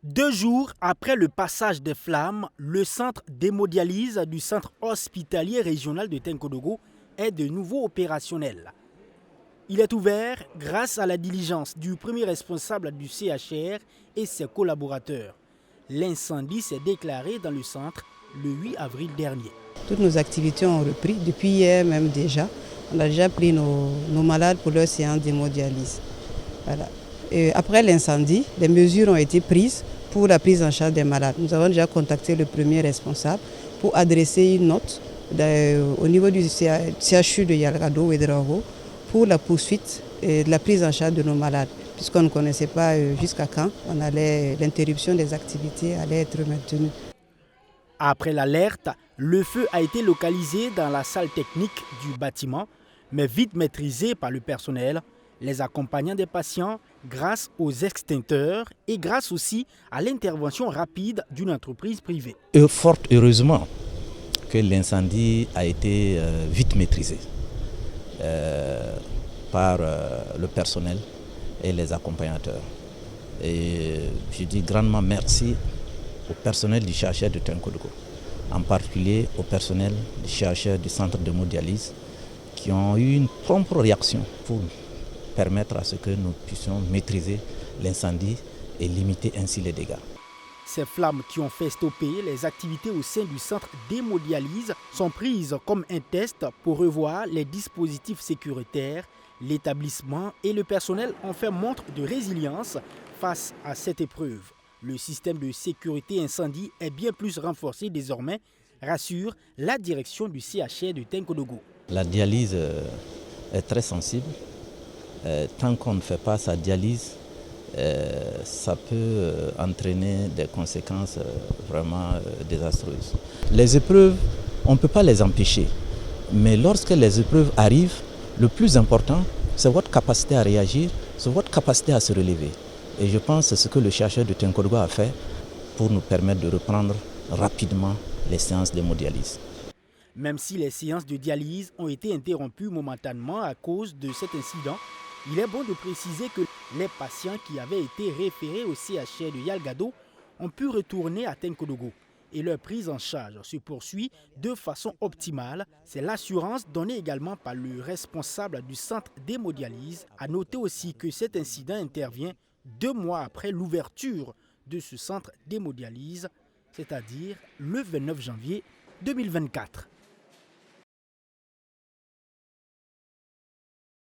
2 jours après le passage des flammes, le centre d'hémodialyse du centre hospitalier régional de Tenkodogo est de nouveau opérationnel. Il est ouvert grâce à la diligence du premier responsable du CHR et ses collaborateurs. L'incendie s'est déclaré dans le centre le 8 avril dernier. Toutes nos activités ont repris, depuis hier même déjà. On a déjà pris nos malades pour leur séance d'hémodialyse. Voilà. Et après l'incendie, des mesures ont été prises pour la prise en charge des malades. Nous avons déjà contacté le premier responsable pour adresser une note au niveau du CHU de Yalgado et de Roro pour la poursuite et de la prise en charge de nos malades, puisqu'on ne connaissait pas jusqu'à quand l'interruption des activités allait être maintenue. Après l'alerte, le feu a été localisé dans la salle technique du bâtiment, mais vite maîtrisé par le personnel, les accompagnant des patients grâce aux extincteurs et grâce aussi à l'intervention rapide d'une entreprise privée. Fort heureusement que l'incendie a été vite maîtrisé par le personnel et les accompagnateurs. Et je dis grandement merci au personnel du CHR de Tenkodogo, en particulier au personnel du CHR du centre d'hémodialyse qui ont eu une prompte réaction pour permettre à ce que nous puissions maîtriser l'incendie et limiter ainsi les dégâts. Ces flammes qui ont fait stopper les activités au sein du centre d'hémodialyse sont prises comme un test pour revoir les dispositifs sécuritaires. L'établissement et le personnel ont fait montre de résilience face à cette épreuve. Le système de sécurité incendie est bien plus renforcé désormais, rassure la direction du CHR de Tenkodogo. La dialyse est très sensible. Tant qu'on ne fait pas sa dialyse, ça peut entraîner des conséquences vraiment désastreuses. Les épreuves, on ne peut pas les empêcher. Mais lorsque les épreuves arrivent, le plus important, c'est votre capacité à réagir, c'est votre capacité à se relever. Et je pense que c'est ce que le CHR de Tenkodogo a fait pour nous permettre de reprendre rapidement les séances d'hémodialyse. Même si les séances de dialyse ont été interrompues momentanément à cause de cet incident, il est bon de préciser que les patients qui avaient été référés au CHR de Yalgado ont pu retourner à Tenkodogo et leur prise en charge se poursuit de façon optimale. C'est l'assurance donnée également par le responsable du centre d'hémodialyse. À noter aussi que cet incident intervient 2 mois après l'ouverture de ce centre d'hémodialyse, c'est-à-dire le 29 janvier 2024.